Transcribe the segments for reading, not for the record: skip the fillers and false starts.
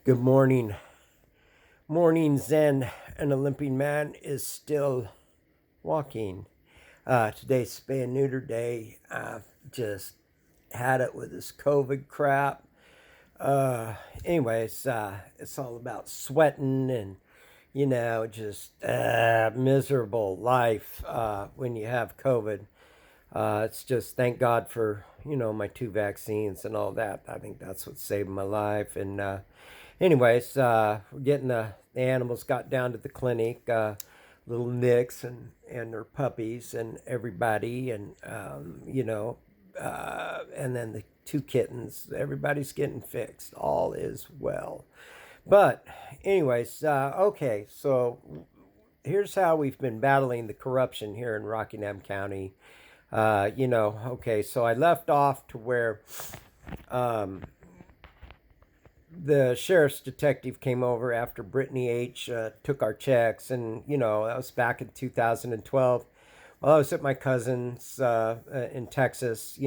Good morning. Morning Zen. An Olympic man is still walking. Today's spay and neuter day. I've just had it with this COVID crap. Anyways, it's all about sweating and, just miserable life when you have COVID. It's just thank God for my two vaccines and all that. I think that's what saved my life. And anyways, we're getting the animals got down to the clinic. Little Nicks and their puppies and everybody, and and then the two kittens. Everybody's getting fixed. All is well. But anyways, okay. So here's how we've been battling the corruption here in Rockingham County. Okay, so I left off to where the sheriff's detective came over after Brittany H. Took our checks, and that was back in 2012. Well, I was at my cousin's in Texas.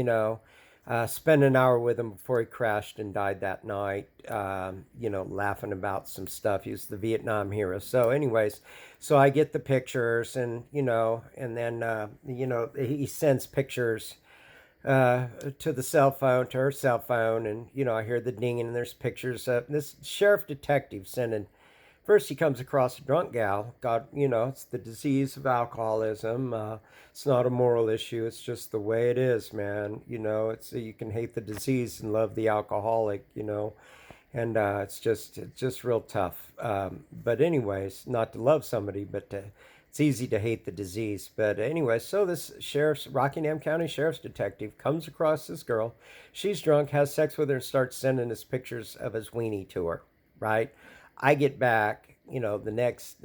Spent an hour with him before he crashed and died that night. Laughing about some stuff. He was the Vietnam hero. So, anyways, so I get the pictures, and and then he sends pictures to the cell phone, to her cell phone, and I hear the dinging, and there's pictures of this sheriff detective sending. First, he comes across a drunk gal. God, it's the disease of alcoholism. It's not a moral issue. It's just the way it is, man. It's you can hate the disease and love the alcoholic. And it's just real tough. But anyways, not to love somebody, but it's easy to hate the disease. But anyway, so this Rockingham County Sheriff's detective comes across this girl. She's drunk, has sex with her, and starts sending us pictures of his weenie to her, right? I get back, the next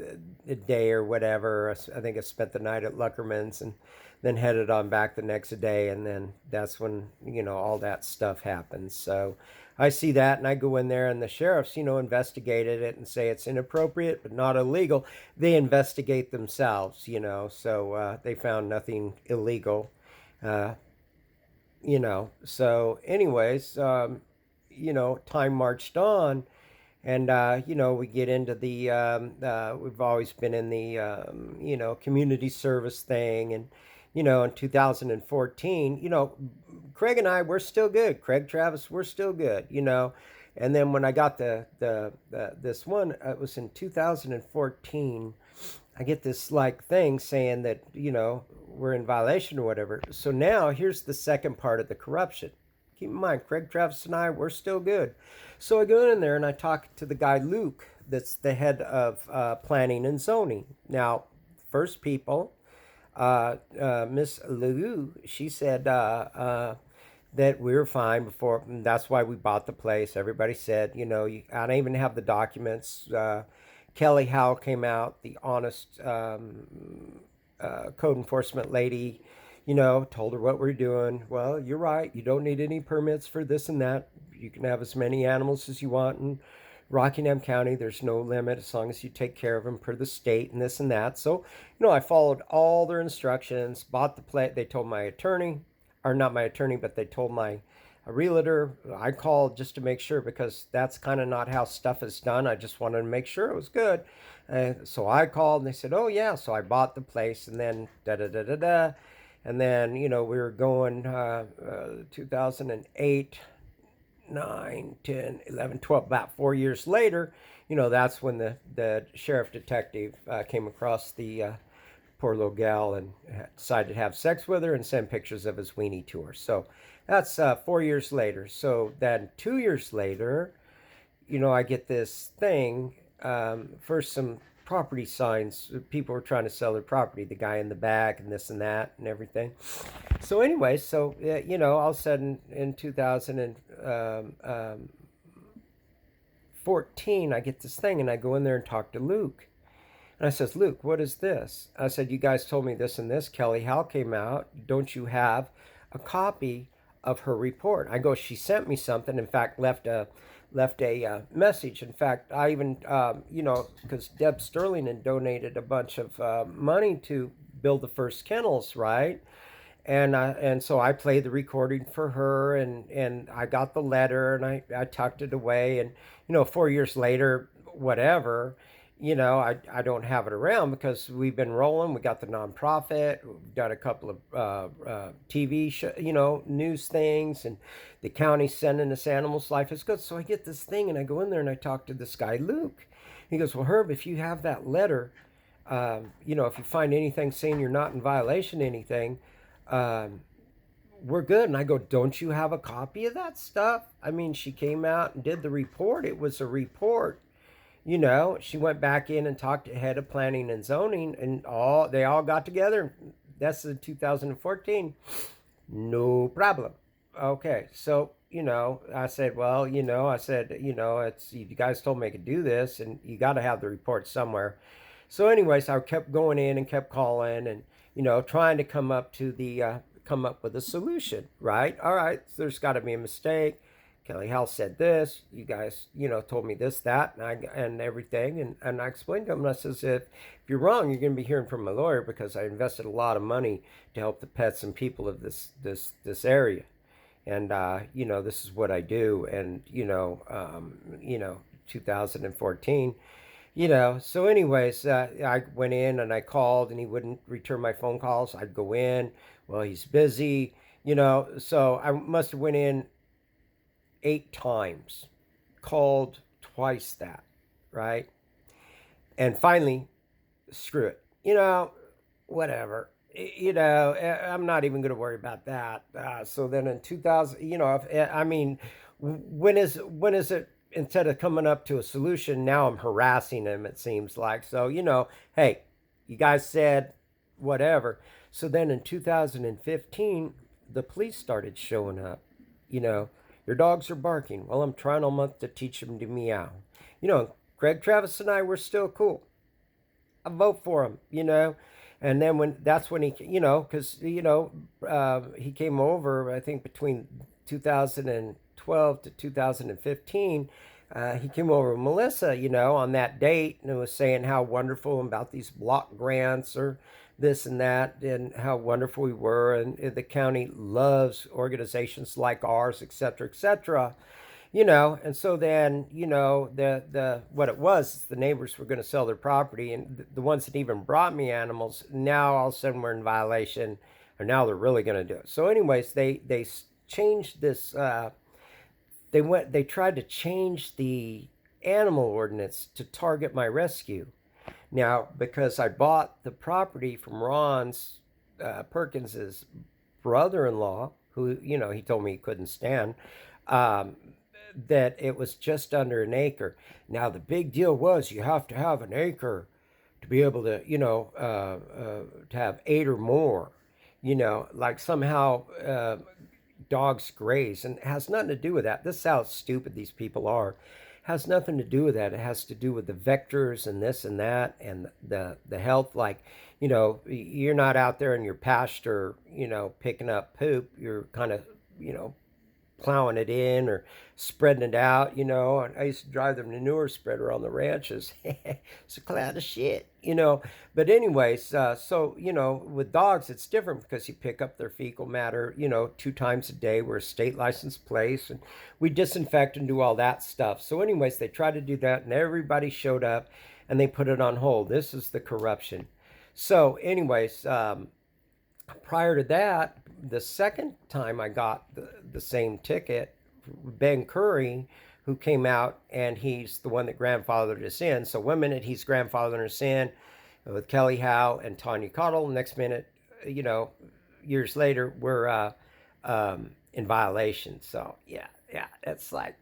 day or whatever. I think I spent the night at Luckerman's and then headed on back the next day. And then that's when, all that stuff happens. So I see that and I go in there, and the sheriffs, investigated it and say it's inappropriate but not illegal. They investigate themselves, so they found nothing illegal. Uh, so anyways, time marched on, and we get into the we've always been in the community service thing. And in 2014, Craig and I, we're still good. Craig Travis, we're still good. And then when I got the this one, it was in 2014. I get this like thing saying that we're in violation or whatever. So now here's the second part of the corruption. Keep in mind, Craig Travis and I, we're still good. So I go in there and I talk to the guy Luke, that's the head of planning and zoning. Now, first people, Miss Lou, she said that we were fine before. And that's why we bought the place. Everybody said, I don't even have the documents. Kelly Howe came out, the honest code enforcement lady, told her what we're doing. Well, you're right. You don't need any permits for this and that. You can have as many animals as you want in Rockingham County. There's no limit as long as you take care of them per the state and this and that. So, I followed all their instructions, bought the place. They told my attorney, or not my attorney, but they told my realtor. I called just to make sure, because that's kind of not how stuff is done. I just wanted to make sure it was good. So I called and they said, oh, yeah. So I bought the place, and then da da da da da. And then, we were going 2008, 9, 10, 11, 12, about 4 years later, that's when the sheriff detective came across the poor little gal and decided to have sex with her and send pictures of his weenie to her. So that's 4 years later. So then 2 years later, I get this thing. First, some property signs. People were trying to sell their property. The guy in the back and this and that and everything. So anyway, so all of a sudden in 2014, I get this thing, and I go in there and talk to Luke. And I says, Luke, what is this? I said, you guys told me this and this. Kelly Howe came out. Don't you have a copy of her report? I go, she sent me something. In fact, left a message. In fact, I even, because Deb Sterling had donated a bunch of money to build the first kennels, right? And so I played the recording for her, and I got the letter, and I tucked it away, and 4 years later, whatever, I don't have it around because we've been rolling. We got the nonprofit, we've done a couple of TV show, news things, and the county sending us animals. Life is good. So I get this thing, and I go in there and I talk to this guy Luke. He goes, well, Herb, if you have that letter, if you find anything saying you're not in violation of anything, um, we're good. And I go, don't you have a copy of that stuff? I mean, she came out and did the report. It was a report. She went back in and talked to head of planning and zoning, and they all got together. That's in 2014. No problem. Okay, so I said, well, it's you guys told me I could do this, and you got to have the report somewhere. So, anyways, I kept going in and kept calling, and trying to come up with a solution. Right? All right, so there's got to be a mistake. Kelly Howell said this. You guys, told me this, that, and everything, and I explained to him. And I says, if you're wrong, you're going to be hearing from my lawyer because I invested a lot of money to help the pets and people of this area, and this is what I do, and 2014. So anyways, I went in and I called and he wouldn't return my phone calls. I'd go in, well, he's busy, so I must have went in 8 times, called twice that, right? And finally, screw it, whatever. I'm not even going to worry about that. So then in 2000, I mean, when is it? Instead of coming up to a solution, now I'm harassing him. It seems like so. Hey, you guys said whatever. So then in 2015, the police started showing up. Your dogs are barking. Well, I'm trying all month to teach them to meow. Greg Travis and I were still cool. I vote for him. And then that's when he, because he came over. I think between 2012 to 2015, he came over with Melissa, on that date, and was saying how wonderful about these block grants or this and that, and how wonderful we were, and the county loves organizations like ours, et cetera, et cetera. And so then the what it was, the neighbors were going to sell their property, and the ones that even brought me animals, now all of a sudden we're in violation, or now they're really going to do it. So anyways, they changed this. They tried to change the animal ordinance to target my rescue. Now, because I bought the property from Ron's Perkins's brother-in-law, who he told me he couldn't stand, that it was just under an acre. Now, the big deal was you have to have an acre to be able to, to have 8 or more. Like somehow dogs graze, and it has nothing to do with that. This is how stupid these people are. It has nothing to do with that. It has to do with the vectors and this and that, and the health. Like, you're not out there in your pasture, picking up poop. You're kind of, plowing it in or spreading it out, And I used to drive the manure spreader on the ranches. It's a cloud of shit, But anyways, so, with dogs, it's different because you pick up their fecal matter, 2 times a day. We're a state licensed place, and we disinfect and do all that stuff. So anyways, they tried to do that, and everybody showed up, and they put it on hold. This is the corruption. So anyways, prior to that, the second time I got the same ticket, Ben Curry, who came out, and he's the one that grandfathered us in. So 1 minute he's grandfathering us in with Kelly Howe and Tanya Cottle. Next minute, years later, we're in violation. So yeah, it's like,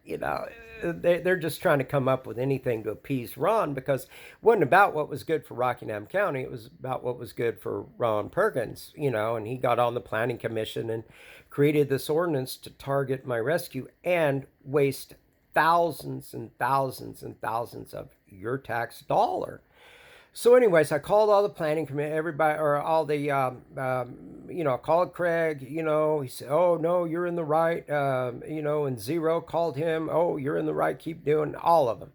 they're just trying to come up with anything to appease Ron, because it wasn't about what was good for Rockingham County. It was about what was good for Ron Perkins, and he got on the planning commission and created this ordinance to target my rescue and waste thousands and thousands and thousands of your tax dollar. So anyways, I called all the planning committee, everybody, or all the, I called Craig, he said, oh, no, you're in the right, and Zero called him, oh, you're in the right, keep doing, all of them.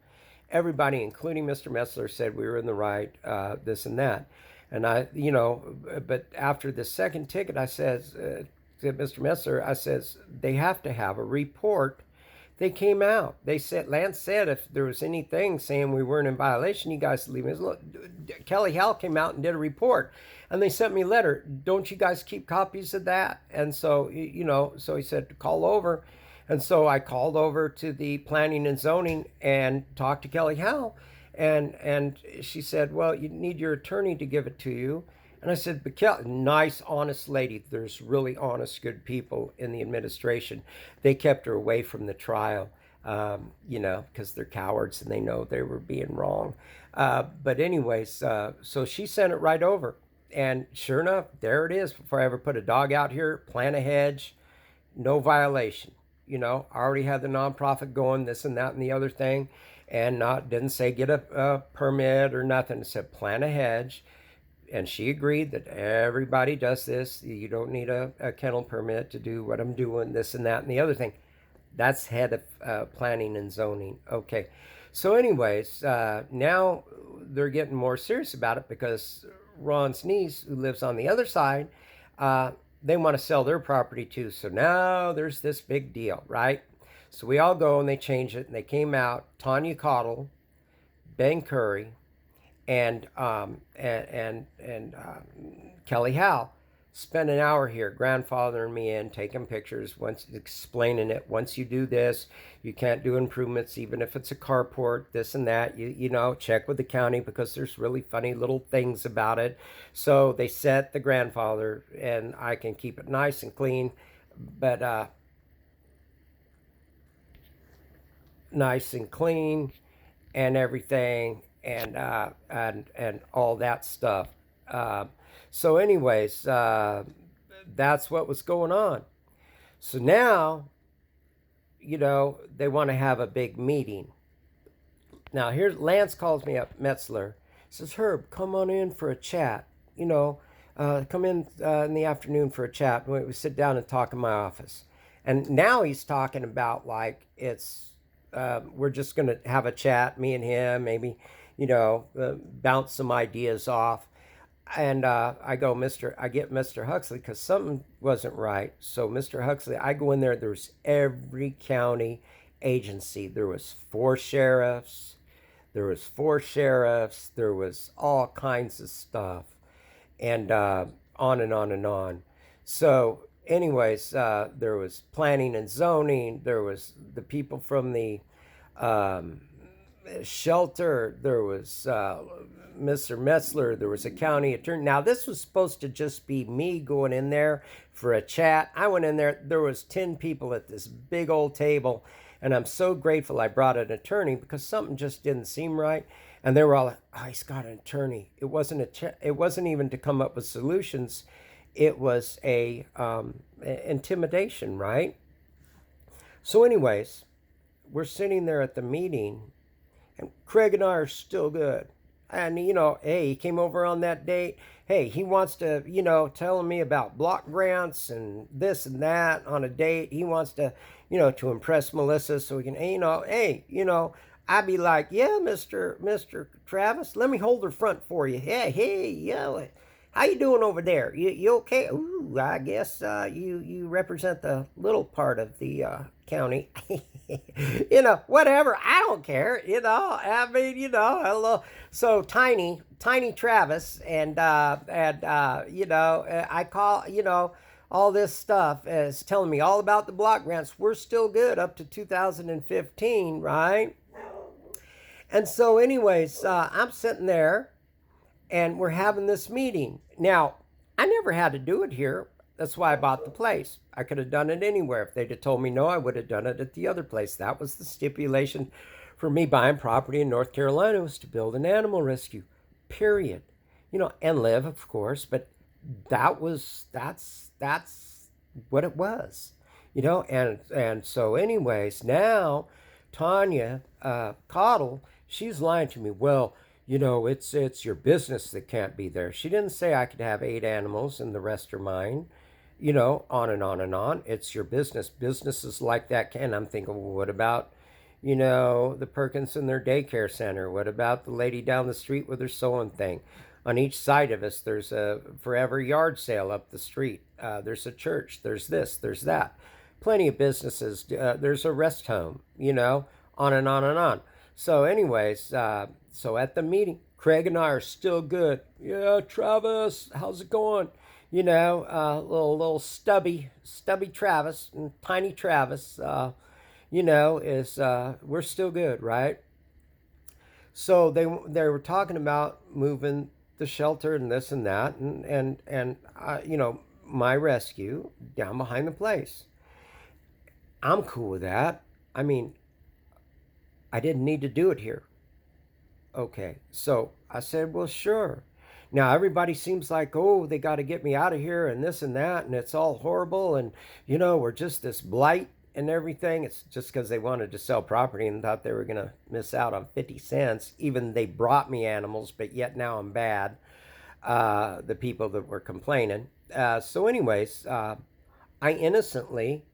Everybody, including Mr. Messler, said we were in the right, this and that. And but after the second ticket, I says to Mr. Messler, I says, they have to have a report. They came out. They said, Lance said if there was anything saying we weren't in violation, you guys leave us. Look, Kelly Howell came out and did a report, and they sent me a letter. Don't you guys keep copies of that? And so, so he said, call over. And so I called over to the planning and zoning and talked to Kelly Howell. And she said, well, you need your attorney to give it to you. And I said, but Kelly, nice, honest lady. There's really honest, good people in the administration. They kept her away from the trial, because they're cowards and they know they were being wrong. But anyways, so she sent it right over. And sure enough, there it is. Before I ever put a dog out here, plant a hedge, no violation. I already had the nonprofit going, this and that and the other thing, and didn't say get a permit or nothing. It said plant a hedge. And she agreed that everybody does this. You don't need a kennel permit to do what I'm doing, this and that and the other thing. That's head of planning and zoning. Okay. So anyways, now they're getting more serious about it because Ron's niece, who lives on the other side, they want to sell their property too. So now there's this big deal, right? So we all go and they change it, and they came out. Tanya Cottle, Ben Curry, and Kelly Howell spent an hour here grandfathering me in, taking pictures, once explaining it. Once you do this, you can't do improvements, even if it's a carport, this and that. Check with the county because there's really funny little things about it. So they set the grandfather, and I can keep it nice and clean, but nice and clean and everything, and all that stuff. So anyways, that's what was going on. So now, they want to have a big meeting. Now here, Lance calls me up, Metzler, says, Herb, come on in for a chat. Come in the afternoon for a chat. We sit down and talk in my office. And now he's talking about like we're just going to have a chat, me and him, maybe, bounce some ideas off. And I get Mr. Huxley because something wasn't right. So Mr. Huxley, I go in there. There's every county agency. There was 4 sheriffs. There was all kinds of stuff, and on and on and on. So anyways, there was planning and zoning. There was the people from the shelter. There was Mr. Metzler. There was a county attorney. Now this was supposed to just be me going in there for a chat. I went in there. There was 10 people at this big old table, and I'm so grateful I brought an attorney because something just didn't seem right. And they were all like, "Oh, he's got an attorney." It wasn't even to come up with solutions. It was a intimidation, right? So anyways, we're sitting there at the meeting, and Craig and I are still good. And, hey, he came over on that date. Hey, he wants to, telling me about block grants and this and that on a date. He wants to, to impress Melissa so we can, hey, I'd be like, yeah, Mr. Travis, let me hold her front for you. Hey, yeah, how you doing over there? You okay? Ooh, I guess you represent the little part of the county. Whatever. I don't care. I mean, hello. So Tiny Travis, and I call, all this stuff is telling me all about the block grants. We're still good up to 2015, right? And so anyways, I'm sitting there and we're having this meeting. Now, I never had to do it here. That's why I bought the place. I could have done it anywhere. If they'd have told me no, I would have done it at the other place. That was the stipulation for me buying property in North Carolina, was to build an animal rescue, period. And live, of course, but that's what it was. And so anyways, now Tanya Cottle, she's lying to me. Well, it's your business that can't be there. She didn't say I could have 8 animals and the rest are mine. On and on and on. It's your business. Businesses like that can. I'm thinking, well, what about, the Perkins and their daycare center? What about the lady down the street with her sewing thing? On each side of us, there's a forever yard sale up the street. There's a church. There's this. There's that. Plenty of businesses. There's a rest home. On and on and on. So, anyways, so at the meeting, Craig and I are still good. Yeah, Travis, how's it going? Little stubby Travis and tiny Travis. Is we're still good, right? So they were talking about moving the shelter and this and that, and my rescue down behind the place. I'm cool with that. I mean, I didn't need to do it here. Okay, so I said, well, sure. Now everybody seems like, oh, they got to get me out of here and this and that, and it's all horrible, and we're just this blight and everything. It's just because they wanted to sell property and thought they were going to miss out on 50 cents. Even they brought me animals, but yet now I'm bad. The people that were complaining. I innocently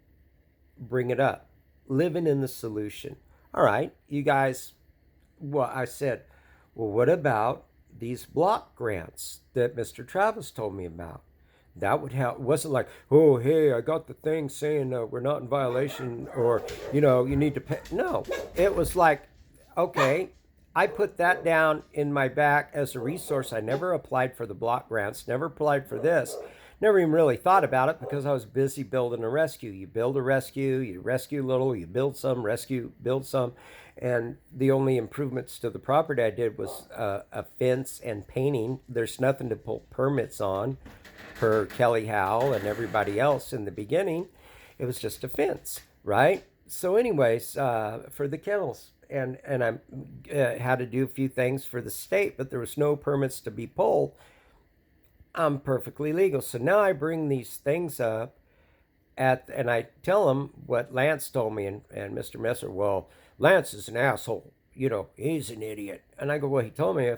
bring it up, living in the solution. All right, you guys, well, I said, well, what about these block grants that Mr. Travis told me about? That would help. It wasn't like, oh, hey, I got the thing saying we're not in violation, or, you need to pay. No, it was like, okay, I put that down in my back as a resource. I never applied for the block grants, never applied for this, never even really thought about it because I was busy building a rescue. You build a rescue, you rescue little, you build some, rescue, build some. And the only improvements to the property I did was a fence and painting. There's nothing to pull permits on per Kelly Howell and everybody else in the beginning. It was just a fence, right? So anyways, for the kennels. And I had to do a few things for the state, but there was no permits to be pulled. I'm perfectly legal. So now I bring these things up and I tell them what Lance told me, and Mr. Messer, well, Lance is an asshole. He's an idiot. And I go, well, he told me,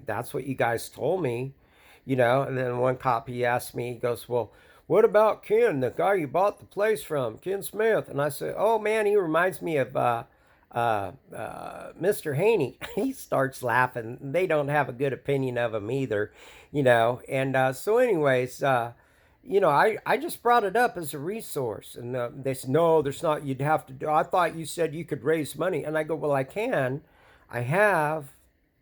that's what you guys told me, And then one cop, he asked me, he goes, well, what about Ken, the guy you bought the place from, Ken Smith? And I said, oh, man, he reminds me of Mr. Haney. He starts laughing. They don't have a good opinion of him either, And so anyways, I just brought it up as a resource. And they said, no, there's not, you'd have to do, I thought you said you could raise money. And I go, well, I can. I have,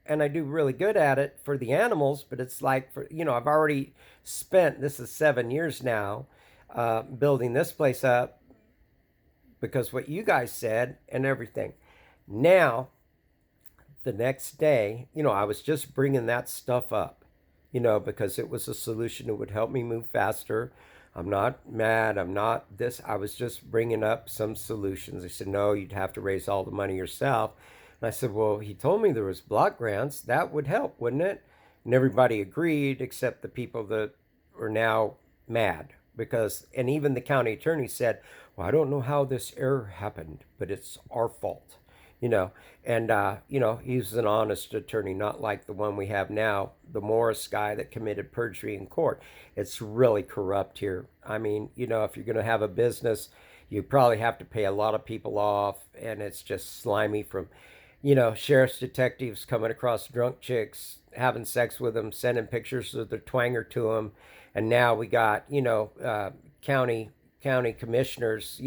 and I do really good at it for the animals, but it's like, I've already spent, this is 7 years now, building this place up because what you guys said and everything. Now, the next day, I was just bringing that stuff up, because it was a solution that would help me move faster. I'm not mad. I'm not this. I was just bringing up some solutions. They said, no, you'd have to raise all the money yourself. And I said, well, he told me there was block grants. That would help, wouldn't it? And everybody agreed except the people that are now mad and even the county attorney said, well, I don't know how this error happened, but it's our fault. He's an honest attorney, not like the one we have now, the Morris guy that committed perjury in court. It's really corrupt here. If you're going to have a business, you probably have to pay a lot of people off, and it's just slimy from, sheriff's detectives coming across drunk chicks, having sex with them, sending pictures of their twanger to them, and now we got, county commissioners,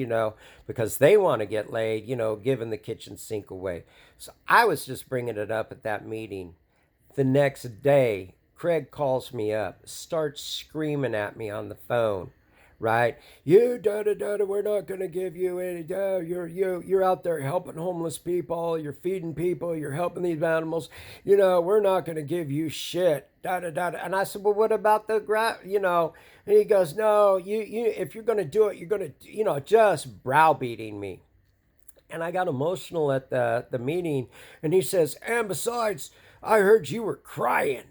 because they want to get laid, giving the kitchen sink away. So I was just bringing it up at that meeting. The next day, Craig calls me up, starts screaming at me on the phone, right? You we're not going to give you any. You're out there helping homeless people. You're feeding people. You're helping these animals. We're not going to give you shit. And I said, well, what about the And he goes, no, you if you're going to do it, you're going to just browbeating me. And I got emotional at the meeting, and he says, and besides, I heard you were crying.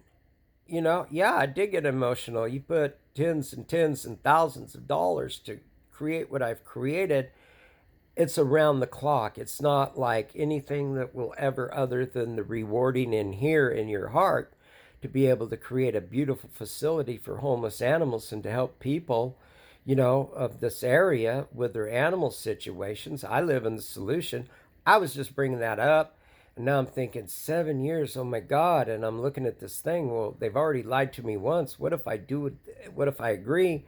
Yeah, I did get emotional. You put tens and tens and thousands of dollars to create what I've created. It's around the clock. It's not like anything that will ever, other than the rewarding in here in your heart, to be able to create a beautiful facility for homeless animals and to help people, of this area with their animal situations. I live in the solution. I was just bringing that up. And now I'm thinking 7 years, oh my God. And I'm looking at this thing. Well, they've already lied to me once. What if I do it? What if I agree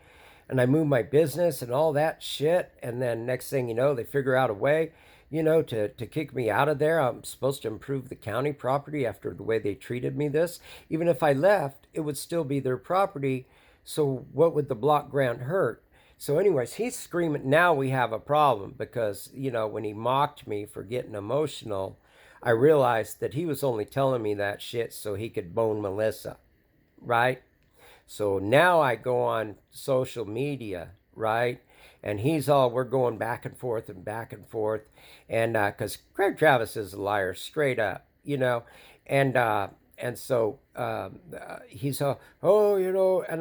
and I move my business and all that shit? And then next thing you know, they figure out a way, to kick me out of there. I'm supposed to improve the county property after the way they treated me this. Even if I left, it would still be their property. So what would the block grant hurt? So, anyways, he's screaming. Now we have a problem because, when he mocked me for getting emotional, I realized that he was only telling me that shit so he could bone Melissa, right? So now I go on social media, right? And we're going back and forth and back and forth. And because Craig Travis is a liar, straight up, And, and so he's, and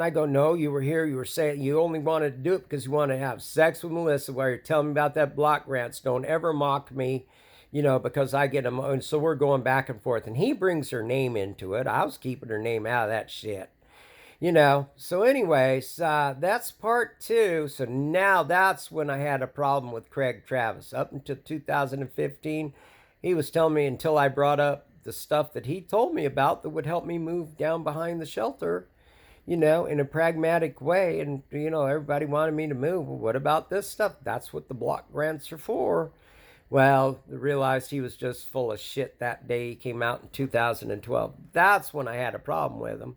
I go, no, you were here. You were saying you only wanted to do it because you want to have sex with Melissa while you're telling me about that block grants. Don't ever mock me, because I get them. And so we're going back and forth. And he brings her name into it. I was keeping her name out of that shit. So anyways, that's part two. So now that's when I had a problem with Craig Travis. Up until 2015, he was telling me until I brought up the stuff that he told me about that would help me move down behind the shelter, in a pragmatic way. And, everybody wanted me to move. Well, what about this stuff? That's what the block grants are for. Well, I realized he was just full of shit that day he came out in 2012. That's when I had a problem with him.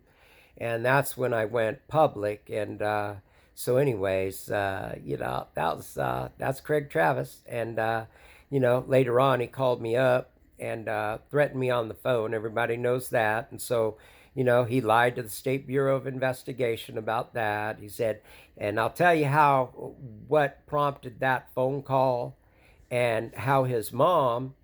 And that's when I went public. And so, anyways, that's Craig Travis. And later on, he called me up and threatened me on the phone. Everybody knows that. And so, he lied to the State Bureau of Investigation about that. He said, and I'll tell you what prompted that phone call, and how his mom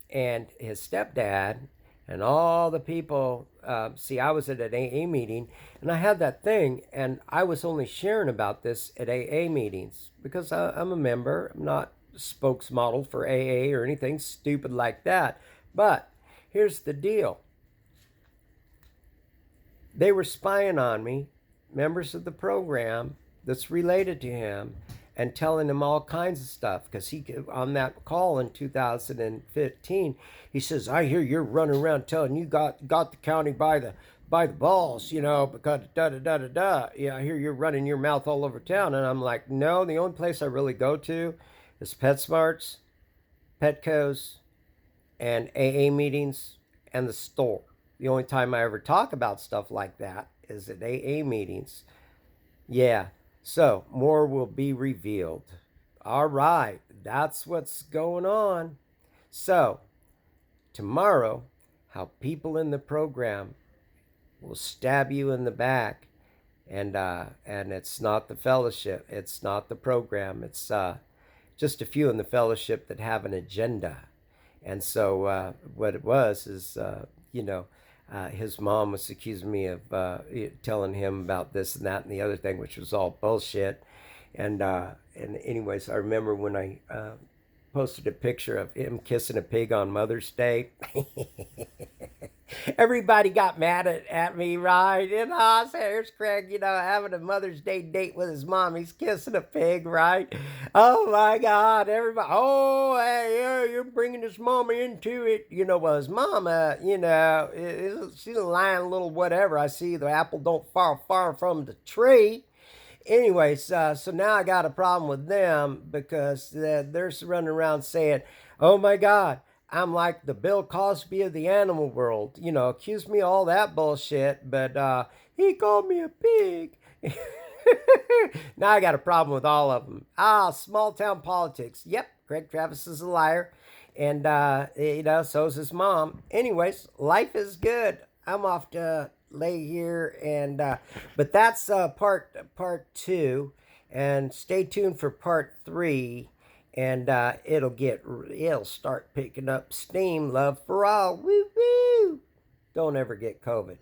and his stepdad and all the people, see, I was at an AA meeting, and I had that thing, and I was only sharing about this at AA meetings because I'm a member. I'm not a spokesmodel for AA or anything stupid like that. But here's the deal. They were spying on me, members of the program that's related to him, and telling him all kinds of stuff. Because he, on that call in 2015, he says, I hear you're running around telling you got the county by the balls, because da da da da da. Yeah, I hear you're running your mouth all over town. And I'm like, no, the only place I really go to is PetSmarts, Petco's, and AA meetings, and the store. The only time I ever talk about stuff like that is at AA meetings. Yeah. So, more will be revealed. All right, that's what's going on. So, tomorrow, how people in the program will stab you in the back, and it's not the fellowship, it's not the program, it's just a few in the fellowship that have an agenda. And so, what it was is, his mom was accusing me of telling him about this and that and the other thing, which was all bullshit. And anyways, I remember when I posted a picture of him kissing a pig on Mother's Day. Everybody got mad at me, right? And I said, here's Craig, having a Mother's Day date with his mom. He's kissing a pig, right? Oh, my God. Everybody, oh, hey, yeah, you're bringing his mama into it. Well, his mama, she's a lying little whatever. I see the apple don't fall far from the tree. Anyways, so now I got a problem with them because they're running around saying, oh, my God, I'm like the Bill Cosby of the animal world. Accuse me of all that bullshit, but he called me a pig. Now I got a problem with all of them. Small town politics. Yep, Craig Travis is a liar. And, so's his mom. Anyways, life is good. I'm off to lay here. And but that's part two. And stay tuned for part three. And it'll start picking up steam. Love for all. Woo woo. Don't ever get COVID.